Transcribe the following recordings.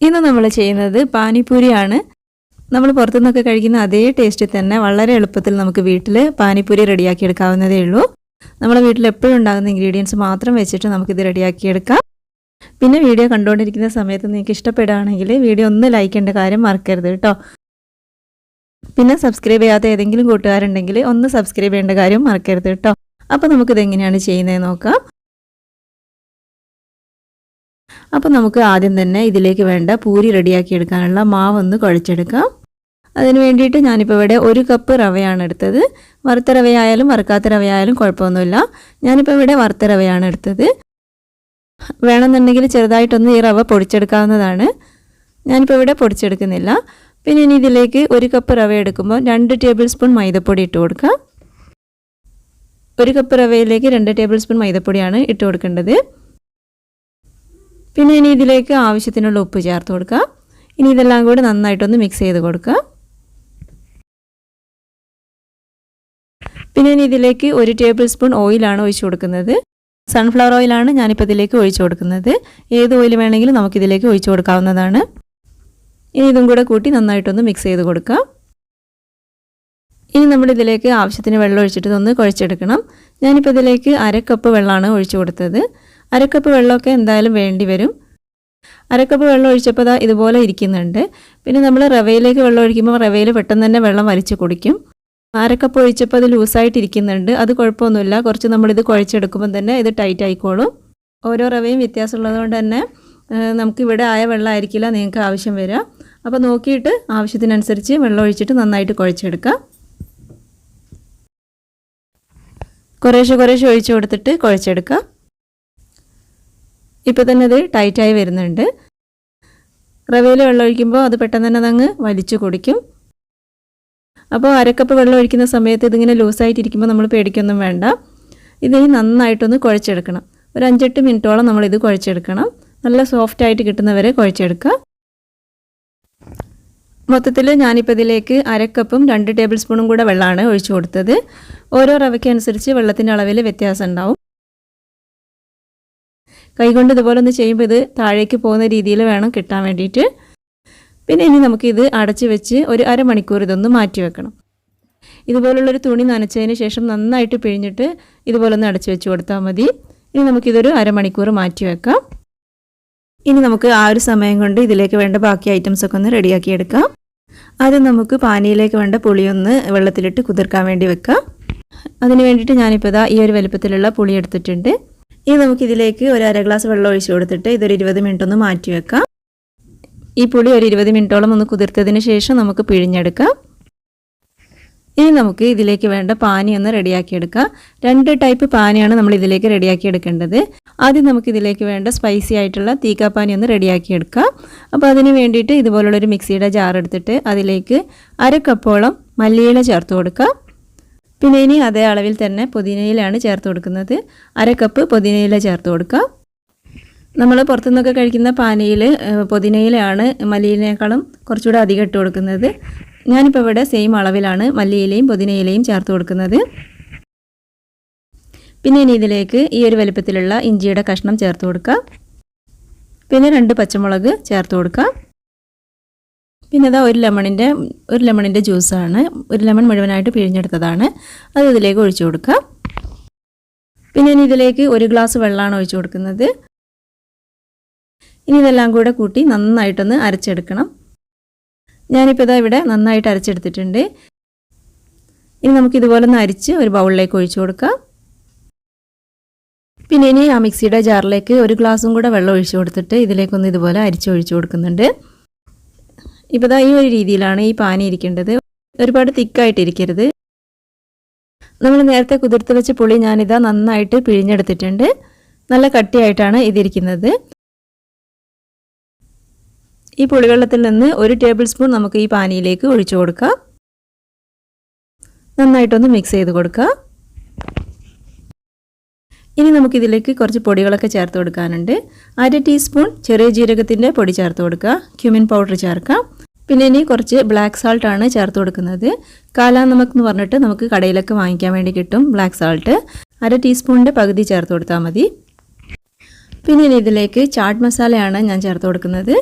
ഇന്ന് നമ്മൾ ചെയ്യുന്നത് പാനിപൂരിയാണ്. നമ്മൾ പുറത്തുനിന്നൊക്കെ കഴിക്കുന്ന അതേ ടേസ്റ്റിൽ തന്നെ വളരെ എളുപ്പത്തിൽ നമുക്ക് വീട്ടിൽ പാനിപൂരി റെഡിയാക്കി എടുക്കാവുന്നതേ ഉള്ളൂ. നമ്മുടെ വീട്ടിൽ എപ്പോഴും ഉണ്ടാകുന്ന ഇൻഗ്രീഡിയൻസ് മാത്രം വെച്ചിട്ട് നമുക്കിത് റെഡിയാക്കിയെടുക്കാം. പിന്നെ വീഡിയോ കണ്ടുകൊണ്ടിരിക്കുന്ന സമയത്ത് നിങ്ങൾക്ക് ഇഷ്ടപ്പെടുകയാണെങ്കിൽ വീഡിയോ ഒന്ന് ലൈക്ക് ചെയ്യേണ്ട കാര്യം മറക്കരുത് കേട്ടോ. പിന്നെ സബ്സ്ക്രൈബ് ചെയ്യാത്ത ഏതെങ്കിലും കൂട്ടുകാരുണ്ടെങ്കിൽ ഒന്ന് സബ്സ്ക്രൈബ് ചെയ്യേണ്ട കാര്യം മറക്കരുത് കേട്ടോ. അപ്പോൾ നമുക്കിത് എങ്ങനെയാണ് ചെയ്യുന്നത് നോക്കാം. അപ്പോൾ നമുക്ക് ആദ്യം തന്നെ ഇതിലേക്ക് വേണ്ട പൂരി റെഡിയാക്കി എടുക്കാനുള്ള മാവൊന്ന് കുഴച്ചെടുക്കാം. അതിന് വേണ്ടിയിട്ട് ഞാനിപ്പോൾ ഇവിടെ 1 കപ്പ് റവയാണ് എടുത്തത്. വറുത്ത റവയായാലും വറുക്കാത്ത റവയായാലും കുഴപ്പമൊന്നുമില്ല. ഞാനിപ്പോൾ ഇവിടെ വറുത്ത റവയാണ് എടുത്തത്. വേണമെന്നുണ്ടെങ്കിൽ ചെറുതായിട്ടൊന്ന് ഈ റവ പൊടിച്ചെടുക്കാവുന്നതാണ്. ഞാനിപ്പോൾ ഇവിടെ പൊടിച്ചെടുക്കുന്നില്ല. പിന്നെ ഇനി ഇതിലേക്ക് 1 കപ്പ് റവ എടുക്കുമ്പോൾ 2 ടേബിൾ സ്പൂൺ മൈദപ്പൊടി ഇട്ട് കൊടുക്കാം. 1 കപ്പ് റവയിലേക്ക് 2 ടേബിൾ സ്പൂൺ മൈദപ്പൊടിയാണ് ഇട്ട് കൊടുക്കേണ്ടത്. പിന്നെ ഇനി ഇതിലേക്ക് ആവശ്യത്തിനുള്ള ഉപ്പ് ചേർത്ത് കൊടുക്കുക. ഇനി ഇതെല്ലാം കൂടി നന്നായിട്ടൊന്ന് മിക്സ് ചെയ്ത് കൊടുക്കുക. പിന്നെ ഇനി ഇതിലേക്ക് 1 ടേബിൾ സ്പൂൺ ഓയിലാണ് ഒഴിച്ചു കൊടുക്കുന്നത്. സൺഫ്ലവർ ഓയിലാണ് ഞാനിപ്പോൾ ഇതിലേക്ക് ഒഴിച്ചു കൊടുക്കുന്നത്. ഏത് ഓയിൽ വേണമെങ്കിലും നമുക്കിതിലേക്ക് ഒഴിച്ചു കൊടുക്കാവുന്നതാണ്. ഇനി ഇതും കൂടെ കൂട്ടി നന്നായിട്ടൊന്ന് മിക്സ് ചെയ്ത് കൊടുക്കുക. ഇനി നമ്മളിതിലേക്ക് ആവശ്യത്തിന് വെള്ളം ഒഴിച്ചിട്ട് ഇതൊന്ന് കുഴച്ചെടുക്കണം. ഞാനിപ്പോൾ ഇതിലേക്ക് 1/2 കപ്പ് വെള്ളമാണ് ഒഴിച്ചു കൊടുത്തത്. 1/2 കപ്പ് വെള്ളമൊക്കെ എന്തായാലും വേണ്ടി വരും. 1/2 കപ്പ് വെള്ളം ഒഴിച്ചപ്പോൾ ഇതുപോലെ ഇരിക്കുന്നുണ്ട്. പിന്നെ നമ്മൾ റവയിലേക്ക് വെള്ളം ഒഴിക്കുമ്പോൾ റവയിൽ പെട്ടെന്ന് തന്നെ വെള്ളം വലിച്ചു കുടിക്കും. 1/2 കപ്പ് ഒഴിച്ചപ്പോൾ അത് ലൂസായിട്ടിരിക്കുന്നുണ്ട്. അത് കുഴപ്പമൊന്നുമില്ല. കുറച്ച് നമ്മളിത് കുഴച്ചെടുക്കുമ്പോൾ തന്നെ ഇത് ടൈറ്റ് ആയിക്കോളും. ഓരോ റവയും വ്യത്യാസമുള്ളത് കൊണ്ട് തന്നെ നമുക്കിവിടെ ആയ വെള്ളമായിരിക്കില്ല നിങ്ങൾക്ക് ആവശ്യം വരിക. അപ്പോൾ നോക്കിയിട്ട് ആവശ്യത്തിനനുസരിച്ച് വെള്ളം ഒഴിച്ചിട്ട് നന്നായിട്ട് കുഴച്ചെടുക്കാം. കുറേശ്ശെ ഒഴിച്ചു കൊടുത്തിട്ട് കുഴച്ചെടുക്കാം. ഇപ്പോൾ തന്നെ ഇത് ടൈറ്റായി വരുന്നുണ്ട്. റവയിൽ വെള്ളം ഒഴിക്കുമ്പോൾ അത് പെട്ടെന്ന് തന്നെ അതങ്ങ് വലിച്ചു കുടിക്കും. അപ്പോൾ 1/2 കപ്പ് വെള്ളം ഒഴിക്കുന്ന സമയത്ത് ഇതിങ്ങനെ ലൂസായിട്ടിരിക്കുമ്പോൾ നമ്മൾ പേടിക്കൊന്നും വേണ്ട. ഇതിനി നന്നായിട്ടൊന്ന് കുഴച്ചെടുക്കണം. ഒരു 5-8 മിനിറ്റോളം നമ്മളിത് കുഴച്ചെടുക്കണം. നല്ല സോഫ്റ്റായിട്ട് കിട്ടുന്നവരെ കുഴച്ചെടുക്കുക. മൊത്തത്തിൽ ഞാനിപ്പോൾ ഇതിലേക്ക് 1/2 കപ്പും 2 ടേബിൾ സ്പൂണും കൂടെ വെള്ളമാണ് ഒഴിച്ചു കൊടുത്തത്. ഓരോ റവയ്ക്കനുസരിച്ച് വെള്ളത്തിൻ്റെ അളവിൽ വ്യത്യാസം ഉണ്ടാവും. കൈകൊണ്ട് ഇതുപോലെ ഒന്ന് ചെയ്യുമ്പോൾ ഇത് താഴേക്ക് പോകുന്ന രീതിയിൽ വേണം കിട്ടാൻ വേണ്ടിയിട്ട്. പിന്നെ ഇനി നമുക്കിത് അടച്ച് വെച്ച് ഒരു അരമണിക്കൂർ ഇതൊന്ന് മാറ്റി വെക്കണം. ഇതുപോലുള്ളൊരു തുണി നനച്ചതിന് ശേഷം നന്നായിട്ട് പിഴിഞ്ഞിട്ട് ഇതുപോലൊന്ന് അടച്ച് വെച്ച് കൊടുത്താൽ മതി. ഇനി നമുക്കിതൊരു അരമണിക്കൂർ മാറ്റി വെക്കാം. ഇനി നമുക്ക് ആ ഒരു സമയം കൊണ്ട് ഇതിലേക്ക് വേണ്ട ബാക്കി ഐറ്റംസൊക്കെ ഒന്ന് റെഡിയാക്കി എടുക്കാം. ആദ്യം നമുക്ക് പാനിയിലേക്ക് വേണ്ട പുളിയൊന്ന് വെള്ളത്തിലിട്ട് കുതിർക്കാൻ വേണ്ടി വെക്കാം. അതിന് വേണ്ടിയിട്ട് ഞാനിപ്പോൾ ഈ ഒരു വലുപ്പത്തിലുള്ള പുളി എടുത്തിട്ടുണ്ട്. ഇനി നമുക്കിതിലേക്ക് ഒരു 1/2 ഗ്ലാസ് വെള്ളം ഒഴിച്ച് കൊടുത്തിട്ട് ഇതൊരു 20 മിനിറ്റ് ഒന്ന് മാറ്റി വെക്കാം. ഈ പുളി ഒരു 20 മിനിറ്റോളം ഒന്ന് കുതിർത്തതിന് ശേഷം നമുക്ക് പിഴിഞ്ഞെടുക്കാം. ഇനി നമുക്ക് ഇതിലേക്ക് വേണ്ട പാനി ഒന്ന് റെഡിയാക്കി എടുക്കാം. 2 ടൈപ്പ് പാനിയാണ് നമ്മൾ ഇതിലേക്ക് റെഡിയാക്കി എടുക്കേണ്ടത്. ആദ്യം നമുക്ക് ഇതിലേക്ക് വേണ്ട സ്പൈസി ആയിട്ടുള്ള തീക്കാപ്പാനി ഒന്ന് റെഡിയാക്കി എടുക്കാം. അപ്പോൾ അതിന് വേണ്ടിയിട്ട് ഇതുപോലുള്ളൊരു മിക്സിയുടെ ജാർ എടുത്തിട്ട് അതിലേക്ക് 1/2 കപ്പോളം മല്ലിയില ചേർത്ത് കൊടുക്കാം. പിന്നെ ഇനി അതേ അളവിൽ തന്നെ പുതിനയിലാണ് ചേർത്ത് കൊടുക്കുന്നത്. 1/2 കപ്പ് പുതിനയില ചേർത്ത് കൊടുക്കാം. നമ്മൾ പുറത്തുനിന്നൊക്കെ കഴിക്കുന്ന പാനിയിൽ പുതിനയിലയാണ് മല്ലിയിലേക്കാളും കുറച്ചുകൂടെ അധികം ഇട്ട് കൊടുക്കുന്നത്. ഞാനിപ്പോൾ ഇവിടെ സെയിം അളവിലാണ് മല്ലിയിലയും പുതിനയിലയും ചേർത്ത് കൊടുക്കുന്നത്. പിന്നെ ഇനി ഇതിലേക്ക് ഈ ഒരു വലുപ്പത്തിലുള്ള ഇഞ്ചിയുടെ കഷ്ണം ചേർത്ത് കൊടുക്കാം. പിന്നെ 2 പച്ചമുളക് ചേർത്ത് കൊടുക്കാം. പിന്നെ ഇതാ ഒരു ലെമണിൻ്റെ ജ്യൂസാണ്. ഒരു ലെമൺ മുഴുവനായിട്ട് പിഴിഞ്ഞെടുത്തതാണ്. അത് ഇതിലേക്ക് ഒഴിച്ചു കൊടുക്കാം. പിന്നെ ഇനി ഇതിലേക്ക് 1 ഗ്ലാസ് വെള്ളമാണ് ഒഴിച്ചു കൊടുക്കുന്നത്. ഇനി ഇതെല്ലാം കൂടെ കൂട്ടി നന്നായിട്ടൊന്ന് അരച്ചെടുക്കണം. ഞാനിപ്പോൾ ഇവിടെ നന്നായിട്ട് അരച്ചെടുത്തിട്ടുണ്ട്. ഇനി നമുക്കിതുപോലെ ഒന്ന് അരിച്ച് ഒരു ബൗളിലേക്ക് ഒഴിച്ചു കൊടുക്കാം. പിന്നെ ഇനി ആ മിക്സിയുടെ ജാറിലേക്ക് 1 ഗ്ലാസും കൂടെ വെള്ളം ഒഴിച്ചു കൊടുത്തിട്ട് ഇതിലേക്കൊന്ന് ഇതുപോലെ അരിച്ചൊഴിച്ചു കൊടുക്കുന്നുണ്ട്. ഇപ്പോൾ ഈ ഒരു രീതിയിലാണ് ഈ പാനി ഇരിക്കേണ്ടത്. ഒരുപാട് തിക്കായിട്ടിരിക്കരുത്. നമ്മൾ നേരത്തെ കുതിർത്ത് വെച്ച പുളി ഞാനിതാ നന്നായിട്ട് പിഴിഞ്ഞെടുത്തിട്ടുണ്ട്. നല്ല കട്ടിയായിട്ടാണ് ഇതിരിക്കുന്നത്. ഈ പുളിവെള്ളത്തിൽ നിന്ന് 1 ടേബിൾ സ്പൂൺ നമുക്ക് ഈ പാനിയിലേക്ക് ഒഴിച്ചു കൊടുക്കാം. നന്നായിട്ടൊന്ന് മിക്സ് ചെയ്ത് കൊടുക്കുക. ഇനി നമുക്കിതിലേക്ക് കുറച്ച് പൊടികളൊക്കെ ചേർത്ത് കൊടുക്കാനുണ്ട്. 1/2 ടീസ്പൂൺ ചെറിയ ജീരകത്തിൻ്റെ പൊടി ചേർത്ത് കൊടുക്കുക. ക്യുമിൻ പൗഡർ ചേർക്കാം. പിന്നെ ഇനി കുറച്ച് ബ്ലാക്ക് സാൾട്ട് ആണ് ചേർത്ത് കൊടുക്കുന്നത്. കാലാനമക് എന്ന് പറഞ്ഞിട്ട് നമുക്ക് കടയിലൊക്കെ വാങ്ങിക്കാൻ വേണ്ടി കിട്ടും ബ്ലാക്ക് സാൾട്ട്. 1/2 ടീസ്പൂണിൻ്റെ പകുതി ചേർത്ത് കൊടുത്താൽ മതി. പിന്നെ ഇതിലേക്ക് ചാട്ട് മസാലയാണ് ഞാൻ ചേർത്ത് കൊടുക്കുന്നത്.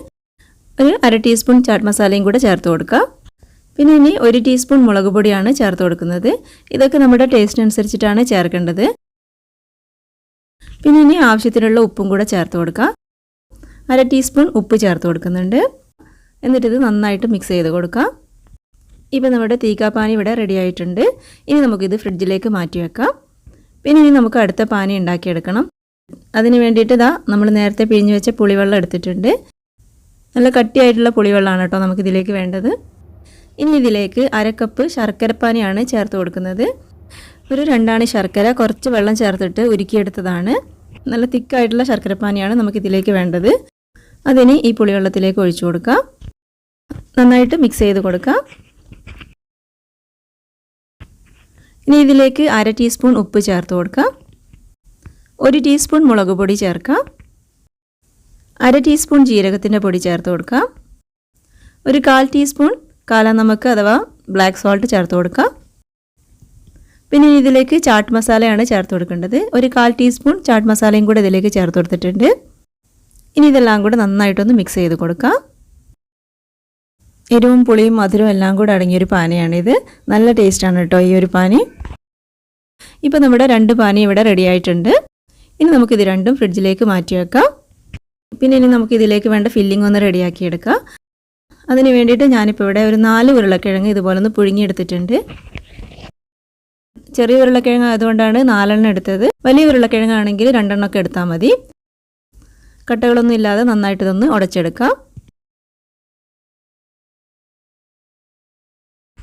ഒരു അര ടീസ്പൂൺ ചാട്ട് മസാലയും കൂടെ ചേർത്ത് കൊടുക്കുക. പിന്നെ ഇനി 1 ടീസ്പൂൺ മുളക് പൊടിയാണ് ചേർത്ത് കൊടുക്കുന്നത്. ഇതൊക്കെ നമ്മുടെ ടേസ്റ്റിനനുസരിച്ചിട്ടാണ് ചേർക്കേണ്ടത്. പിന്നെ ഇനി ആവശ്യത്തിനുള്ള ഉപ്പും കൂടെ ചേർത്ത് കൊടുക്കുക. അര ടീസ്പൂൺ ഉപ്പ് ചേർത്ത് കൊടുക്കുന്നുണ്ട്. എന്നിട്ടിത് നന്നായിട്ട് മിക്സ് ചെയ്ത് കൊടുക്കുക. ഇപ്പോൾ നമ്മുടെ തീക്കാപ്പാനി ഇവിടെ റെഡി ആയിട്ടുണ്ട്. ഇനി നമുക്കിത് ഫ്രിഡ്ജിലേക്ക് മാറ്റി വെക്കാം. പിന്നെ ഇനി നമുക്ക് അടുത്ത പാനി ഉണ്ടാക്കിയെടുക്കണം. അതിന് വേണ്ടിയിട്ട് നമ്മൾ നേരത്തെ പിഴിഞ്ഞ് വെച്ച പുളിവെള്ളം എടുത്തിട്ടുണ്ട്. നല്ല കട്ടിയായിട്ടുള്ള പുളിവെള്ളമാണ് കേട്ടോ നമുക്കിതിലേക്ക് വേണ്ടത്. ഇനി ഇതിലേക്ക് അര കപ്പ് ശർക്കരപ്പാനിയാണ് ചേർത്ത് കൊടുക്കുന്നത്. ഒരു 2 ആണി ശർക്കര കുറച്ച് വെള്ളം ചേർത്തിട്ട് ഉരുക്കിയെടുത്തതാണ്. നല്ല തിക്കായിട്ടുള്ള ശർക്കരപ്പാനിയാണ് നമുക്കിതിലേക്ക് വേണ്ടത്. അതിന് ഈ പുളിവെള്ളത്തിലേക്ക് ഒഴിച്ചു കൊടുക്കുക. നന്നായിട്ട് മിക്സ് ചെയ്ത് കൊടുക്കുക. ഇനി ഇതിലേക്ക് അര ടീസ്പൂൺ ഉപ്പ് ചേർത്ത് കൊടുക്കുക. 1 ടീസ്പൂൺ മുളക് പൊടി ചേർക്കുക. അര ടീസ്പൂൺ ജീരകത്തിൻ്റെ പൊടി ചേർത്ത് കൊടുക്കുക. ഒരു 1/4 ടീസ്പൂൺ കാലാനമക്ക് അഥവാ ബ്ലാക്ക് സോൾട്ട് ചേർത്ത് കൊടുക്കുക. പിന്നെ ഇതിലേക്ക് ചാട്ട് മസാലയാണ് ചേർത്ത് കൊടുക്കേണ്ടത്. ഒരു 1/4 ടീസ്പൂൺ ചാട്ട് മസാലയും കൂടെ ഇതിലേക്ക് ചേർത്ത് കൊടുത്തിട്ടുണ്ട്. ഇനി ഇതെല്ലാം കൂടെ നന്നായിട്ടൊന്ന് മിക്സ് ചെയ്ത് കൊടുക്കുക. എരിവും പുളിയും മധുരവും എല്ലാം കൂടെ അടങ്ങിയൊരു പാനിയാണിത്. നല്ല ടേസ്റ്റാണ് കേട്ടോ ഈ ഒരു പാനി. ഇപ്പോൾ നമ്മുടെ 2 പാനി ഇവിടെ റെഡി ആയിട്ടുണ്ട്. ഇനി നമുക്കിത് രണ്ടും ഫ്രിഡ്ജിലേക്ക് മാറ്റി വെക്കാം. പിന്നെ ഇനി നമുക്കിതിലേക്ക് വേണ്ട ഫില്ലിംഗ് ഒന്ന് റെഡിയാക്കി എടുക്കാം. അതിന് വേണ്ടിയിട്ട് ഞാനിപ്പോൾ ഇവിടെ ഒരു 4 ഉരുളക്കിഴങ്ങ് ഇതുപോലെ ഒന്ന് പുഴുങ്ങിയെടുത്തിട്ടുണ്ട്. ചെറിയ ഉരുളക്കിഴങ്ങ് ആയതുകൊണ്ടാണ് 4 എണ്ണം എടുത്തത്. വലിയ ഉരുളക്കിഴങ്ങാണെങ്കിൽ 2 എണ്ണമൊക്കെ എടുത്താൽ മതി. കട്ടകളൊന്നും ഇല്ലാതെ നന്നായിട്ട് ഇതൊന്ന് ഉടച്ചെടുക്കാം.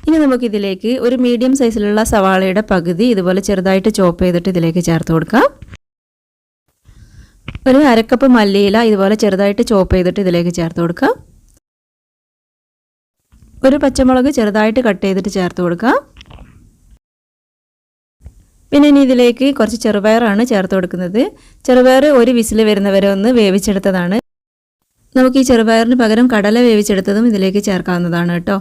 ഇനി നമുക്കിതിലേക്ക് ഒരു മീഡിയം സൈസിലുള്ള സവാളയുടെ പകുതി ഇതുപോലെ ചെറുതായിട്ട് ചോപ്പ് ചെയ്തിട്ട് ഇതിലേക്ക് ചേർത്ത് കൊടുക്കാം. ഒരു അരക്കപ്പ് മല്ലിയില ഇതുപോലെ ചെറുതായിട്ട് ചോപ്പ് ചെയ്തിട്ട് ഇതിലേക്ക് ചേർത്ത് കൊടുക്കാം. ഒരു പച്ചമുളക് ചെറുതായിട്ട് കട്ട് ചെയ്തിട്ട് ചേർത്ത് കൊടുക്കാം. പിന്നെ ഇനി ഇതിലേക്ക് കുറച്ച് ചെറുപയറാണ് ചേർത്ത് കൊടുക്കുന്നത്. ചെറുപയർ ഒരു വിസിൽ വരുന്നവരെ ഒന്ന് വേവിച്ചെടുത്തതാണ്. നമുക്ക് ഈ ചെറുപയറിന് പകരം കടല വേവിച്ചെടുത്തതും ഇതിലേക്ക് ചേർക്കാവുന്നതാണ് കേട്ടോ.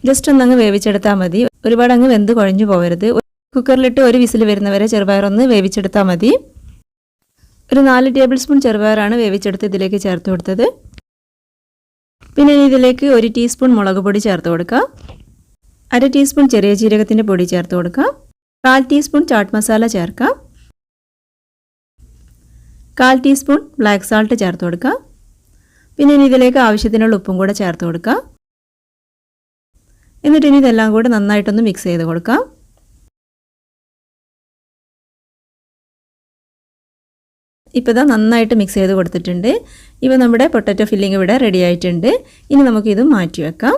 ജസ്റ്റ് ഒന്നങ്ങ് വേവിച്ചെടുത്താൽ മതി. ഒരുപാട് അങ്ങ് വെന്ത് കുഴഞ്ഞു പോകരുത്. കുക്കറിലിട്ട് ഒരു വിസിൽ വരുന്നവരെ ചെറുപയറൊന്ന് വേവിച്ചെടുത്താൽ മതി. ഒരു 4 ടേബിൾ സ്പൂൺ ചെറുപയറാണ് വേവിച്ചെടുത്ത് ഇതിലേക്ക് ചേർത്ത് കൊടുത്തത്. പിന്നെ ഇതിലേക്ക് 1 ടീസ്പൂൺ മുളക് പൊടി ചേർത്ത് കൊടുക്കുക. അര ടീസ്പൂൺ ചെറിയ ജീരകത്തിൻ്റെ പൊടി ചേർത്ത് കൊടുക്കുക. 1/4 ടീസ്പൂൺ ചാട്ട് മസാല ചേർക്കാം. 1/4 ടീസ്പൂൺ ബ്ലാക്ക് സാൾട്ട് ചേർത്ത് കൊടുക്കുക. പിന്നെ ഇതിലേക്ക് ആവശ്യത്തിനുള്ള ഉപ്പും കൂടെ ചേർത്ത് കൊടുക്കുക. എന്നിട്ട് ഇനി ഇതെല്ലാം കൂടെ നന്നായിട്ടൊന്ന് മിക്സ് ചെയ്ത് കൊടുക്കാം. ഇപ്പോൾ ഇതാ നന്നായിട്ട് മിക്സ് ചെയ്ത് കൊടുത്തിട്ടുണ്ട്. ഇപ്പോൾ നമ്മുടെ പൊട്ടാറ്റോ ഫില്ലിംഗ് ഇവിടെ റെഡി ആയിട്ടുണ്ട്. ഇനി നമുക്കിത് മാറ്റി വെക്കാം.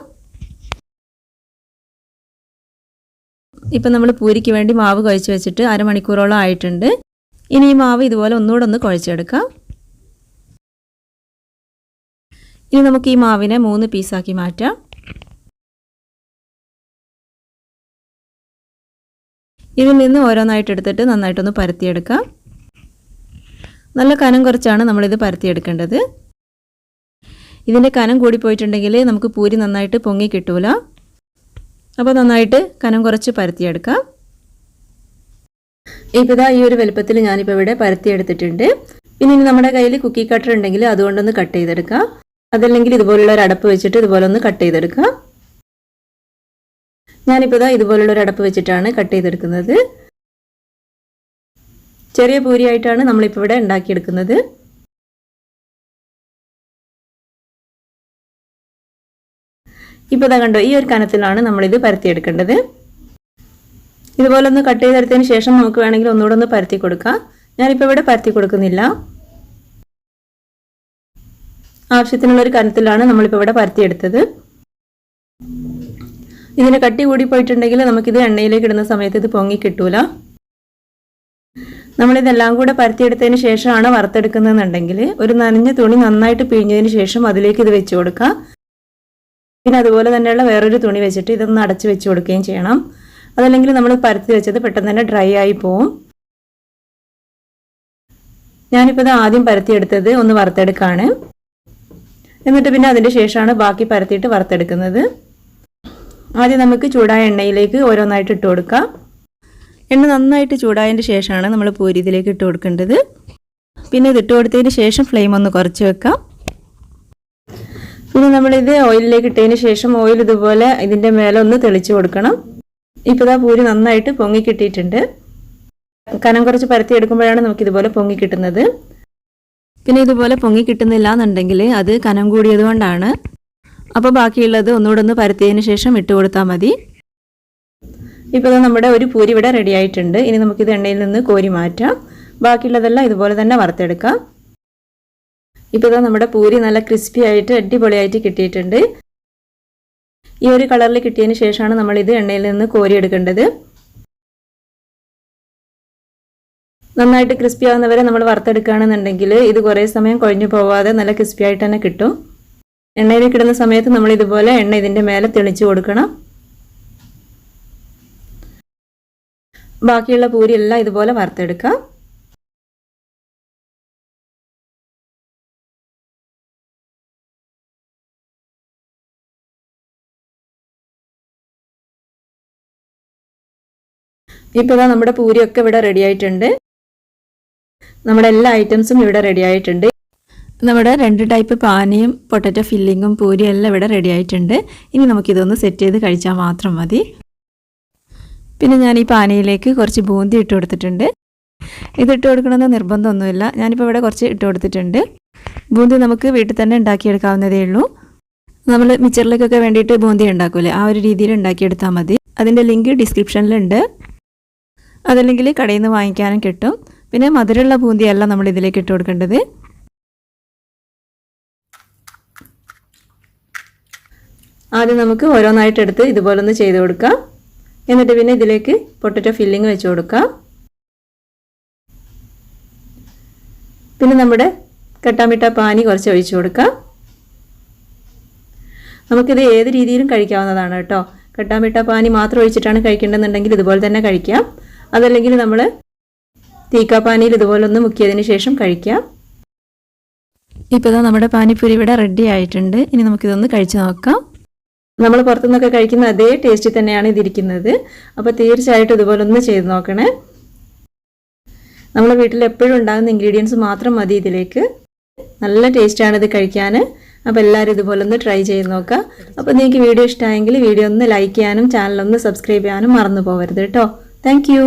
ഇപ്പോൾ നമ്മൾ പൂരിക്ക് വേണ്ടി മാവ് കുഴച്ച് വെച്ചിട്ട് അരമണിക്കൂറോളം ആയിട്ടുണ്ട്. ഇനി ഈ മാവ് ഇതുപോലെ ഒന്നുകൂടെ ഒന്ന് കുഴച്ചെടുക്കാം. ഇനി നമുക്ക് ഈ മാവിനെ 3 പീസാക്കി മാറ്റാം. ഇതിൽ നിന്ന് ഓരോന്നായിട്ട് എടുത്തിട്ട് നന്നായിട്ടൊന്ന് പരത്തിയെടുക്കാം. നല്ല കനം കുറച്ചാണ് നമ്മളിത് പരത്തിയെടുക്കേണ്ടത്. ഇതിൻ്റെ കനം കൂടിപ്പോയിട്ടുണ്ടെങ്കിൽ നമുക്ക് പൂരി നന്നായിട്ട് പൊങ്ങി കിട്ടൂല. അപ്പോൾ നന്നായിട്ട് കനം കുറച്ച് പരത്തിയെടുക്കാം. ഇപ്പോൾ ഇതാ ഈ ഒരു വലുപ്പത്തിൽ ഞാനിപ്പോൾ ഇവിടെ പരത്തിയെടുത്തിട്ടുണ്ട്. പിന്നെ ഇനി നമ്മുടെ കയ്യിൽ കുക്കി കട്ടർ ഉണ്ടെങ്കിൽ അതുകൊണ്ടൊന്ന് കട്ട് ചെയ്തെടുക്കാം. അതല്ലെങ്കിൽ ഇതുപോലുള്ള ഒരു അടപ്പ് വെച്ചിട്ട് ഇതുപോലെ ഒന്ന് കട്ട് ചെയ്തെടുക്കാം. ഞാനിപ്പോൾ ഇതാ ഇതുപോലുള്ള ഒരു അടപ്പ് വെച്ചിട്ടാണ് കട്ട് ചെയ്തെടുക്കുന്നത്. ചെറിയ പൂരിയായിട്ടാണ് നമ്മളിപ്പോൾ ഇവിടെ ഉണ്ടാക്കിയെടുക്കുന്നത്. ഇപ്പോൾ ഇതാ കണ്ടോ, ഈ ഒരു കനത്തിലാണ് നമ്മളിത് പരത്തിയെടുക്കേണ്ടത്. ഇതുപോലെ ഒന്ന് കട്ട് ചെയ്തെടുത്തതിന് ശേഷം നമുക്ക് വേണമെങ്കിൽ ഒന്നുകൂടെ ഒന്ന് പരത്തി കൊടുക്കാം. ഞാനിപ്പോൾ ഇവിടെ പരത്തി കൊടുക്കുന്നില്ല. ആവശ്യത്തിനുള്ളൊരു കനത്തിലാണ് നമ്മളിപ്പോൾ ഇവിടെ പരത്തിയെടുത്തത്. ഇതിന് കട്ടി കൂടി പോയിട്ടുണ്ടെങ്കിൽ നമുക്കിത് എണ്ണയിലേക്ക് ഇടുന്ന സമയത്ത് ഇത് പൊങ്ങി കിട്ടൂല. നമ്മളിതെല്ലാം കൂടെ പരത്തിയെടുത്തതിന് ശേഷമാണ് വറുത്തെടുക്കുന്നതെന്നുണ്ടെങ്കിൽ ഒരു നനഞ്ഞ തുണി നന്നായിട്ട് പിഴിഞ്ഞതിന് ശേഷം അതിലേക്ക് ഇത് വെച്ച് കൊടുക്കാം. പിന്നെ അതുപോലെ തന്നെയുള്ള വേറൊരു തുണി വെച്ചിട്ട് ഇതൊന്ന് അടച്ച് വെച്ച് കൊടുക്കുകയും ചെയ്യണം. അതല്ലെങ്കിൽ നമ്മൾ പരത്തി വെച്ചത് പെട്ടെന്ന് തന്നെ ഡ്രൈ ആയി പോവും. ഞാനിപ്പോൾ ഇത് ആദ്യം പരത്തിയെടുത്തത് ഒന്ന് വറുത്തെടുക്കുകയാണ്. എന്നിട്ട് പിന്നെ അതിൻ്റെ ശേഷമാണ് ബാക്കി പരത്തിയിട്ട് വറുത്തെടുക്കുന്നത്. ആദ്യം നമുക്ക് ചൂടായ എണ്ണയിലേക്ക് ഓരോന്നായിട്ട് ഇട്ട് കൊടുക്കാം. എണ്ണ നന്നായിട്ട് ചൂടായതിന് ശേഷമാണ് നമ്മൾ പൂരി ഇതിലേക്ക് ഇട്ട് കൊടുക്കേണ്ടത്. പിന്നെ ഇത് ഇട്ട് കൊടുത്തതിന് ശേഷം ഫ്ലെയിം ഒന്ന് കുറച്ച് വെക്കാം. ഇനി നമ്മളിത് ഓയിലിലേക്ക് ഇട്ടതിന് ശേഷം ഓയിൽ ഇതുപോലെ ഇതിൻ്റെ മേലെ ഒന്ന് തെളിച്ച് കൊടുക്കണം. ഇപ്പോൾ ഇതാ പൂരി നന്നായിട്ട് പൊങ്ങി കിട്ടിയിട്ടുണ്ട്. കനം കുറച്ച് പരത്തി എടുക്കുമ്പോഴാണ് നമുക്ക് ഇതുപോലെ പൊങ്ങി കിട്ടുന്നത്. പിന്നെ ഇതുപോലെ പൊങ്ങി കിട്ടുന്നില്ല എന്നുണ്ടെങ്കിൽ അത് കനം കൂടിയത് കൊണ്ടാണ്. അപ്പോൾ ബാക്കിയുള്ളത് ഒന്നുകൂടെ ഒന്ന് പരത്തിയതിന് ശേഷം ഇട്ട് കൊടുത്താൽ മതി. ഇപ്പോൾ നമ്മുടെ ഒരു പൂരി ഇവിടെ റെഡി ആയിട്ടുണ്ട്. ഇനി നമുക്കിത് എണ്ണയിൽ നിന്ന് കോരി മാറ്റാം. ബാക്കിയുള്ളതെല്ലാം ഇതുപോലെ തന്നെ വറുത്തെടുക്കാം. ഇപ്പോൾ നമ്മുടെ പൂരി നല്ല ക്രിസ്പി ആയിട്ട് അടിപൊളിയായിട്ട് കിട്ടിയിട്ടുണ്ട്. ഈ ഒരു കളറിൽ കിട്ടിയതിന് ശേഷമാണ് നമ്മളിത് എണ്ണയിൽ നിന്ന് കോരിയെടുക്കേണ്ടത്. നന്നായിട്ട് ക്രിസ്പി ആവുന്നവരെ നമ്മൾ വറുത്തെടുക്കുകയാണെന്നുണ്ടെങ്കിൽ ഇത് കുറേ സമയം കൊഴിഞ്ഞു പോവാതെ നല്ല ക്രിസ്പി ആയിട്ട് തന്നെ കിട്ടും. എണ്ണയിലേക്ക് ഇടുന്ന സമയത്ത് നമ്മൾ ഇതുപോലെ എണ്ണ ഇതിൻ്റെ മേലെ തെളിച്ച് കൊടുക്കണം. ബാക്കിയുള്ള പൂരി എല്ലാം ഇതുപോലെ വറുത്തെടുക്കാം. ഇപ്പോൾ നമ്മുടെ പൂരിയൊക്കെ ഇവിടെ റെഡി ആയിട്ടുണ്ട്. നമ്മുടെ എല്ലാ ഐറ്റംസും ഇവിടെ റെഡി ആയിട്ടുണ്ട്. നമ്മുടെ 2 ടൈപ്പ് പാനിയും പൊട്ടറ്റോ ഫില്ലിങ്ങും പൂരിയും എല്ലാം ഇവിടെ റെഡി ആയിട്ടുണ്ട്. ഇനി നമുക്കിതൊന്ന് സെറ്റ് ചെയ്ത് കഴിച്ചാൽ മാത്രം മതി. പിന്നെ ഞാൻ ഈ പാനിയിലേക്ക് കുറച്ച് ബൂന്തി ഇട്ട് കൊടുത്തിട്ടുണ്ട്. ഇതിട്ട് കൊടുക്കണമെന്ന് നിർബന്ധമൊന്നുമില്ല. ഞാനിപ്പോൾ ഇവിടെ കുറച്ച് ഇട്ട് കൊടുത്തിട്ടുണ്ട്. ബൂന്തി നമുക്ക് വീട്ടിൽ തന്നെ ഉണ്ടാക്കിയെടുക്കാവുന്നതേ ഉള്ളൂ. നമ്മൾ മിച്ചറിലേക്കൊക്കെ വേണ്ടിയിട്ട് ബൂന്തി ഉണ്ടാക്കൂലേ, ആ ഒരു രീതിയിൽ ഉണ്ടാക്കിയെടുത്താൽ മതി. അതിൻ്റെ ലിങ്ക് ഡിസ്ക്രിപ്ഷനിലുണ്ട്. അതല്ലെങ്കിൽ കടയിൽ നിന്ന് വാങ്ങിക്കാനും കിട്ടും. പിന്നെ മധുരമുള്ള ബൂന്തിയല്ല നമ്മൾ ഇതിലേക്ക് ഇട്ട് കൊടുക്കേണ്ടത്. ആദ്യം നമുക്ക് ഓരോന്നായിട്ട് എടുത്ത് ഇതുപോലൊന്ന് ചെയ്ത് കൊടുക്കാം. എന്നിട്ട് പിന്നെ ഇതിലേക്ക് പൊട്ടറ്റോ ഫില്ലിങ് വെച്ച് കൊടുക്കാം. പിന്നെ നമ്മുടെ കട്ടാമിട്ട പാനി കുറച്ച് ഒഴിച്ചു കൊടുക്കാം. നമുക്കിത് ഏത് രീതിയിലും കഴിക്കാവുന്നതാണ് കേട്ടോ. കട്ടാമിട്ട പാനി മാത്രം ഒഴിച്ചിട്ടാണ് കഴിക്കേണ്ടതെന്നുണ്ടെങ്കിൽ ഇതുപോലെ തന്നെ കഴിക്കാം. അതല്ലെങ്കിൽ നമ്മൾ തീക്കാപ്പാനിയിൽ ഇതുപോലെ ഒന്ന് മുക്കിയതിന് ശേഷം കഴിക്കാം. ഇപ്പോൾ നമ്മുടെ പാനിപ്പൂരി ഇവിടെ റെഡി ആയിട്ടുണ്ട്. ഇനി നമുക്കിതൊന്ന് കഴിച്ച് നോക്കാം. നമ്മൾ പുറത്തുനിന്നൊക്കെ കഴിക്കുന്ന അതേ ടേസ്റ്റ് തന്നെയാണ് ഇതിരിക്കുന്നത്. അപ്പോൾ തീർച്ചയായിട്ടും ഇതുപോലെ ഒന്ന് ചെയ്ത് നോക്കണേ. നമ്മുടെ വീട്ടിൽ എപ്പോഴും ഉണ്ടാകുന്ന ഇൻഗ്രീഡിയൻസ് മാത്രം മതി ഇതിലേക്ക്. നല്ല ടേസ്റ്റാണ് ഇത് കഴിക്കാൻ. അപ്പോൾ എല്ലാവരും ഇതുപോലെ ഒന്ന് ട്രൈ ചെയ്ത് നോക്കാം. അപ്പോൾ നിങ്ങൾക്ക് വീഡിയോ ഇഷ്ടമായെങ്കിൽ വീഡിയോ ഒന്ന് ലൈക്ക് ചെയ്യാനും ചാനൽ ഒന്ന് സബ്സ്ക്രൈബ് ചെയ്യാനും മറന്നു പോകരുത് കേട്ടോ. Thank you.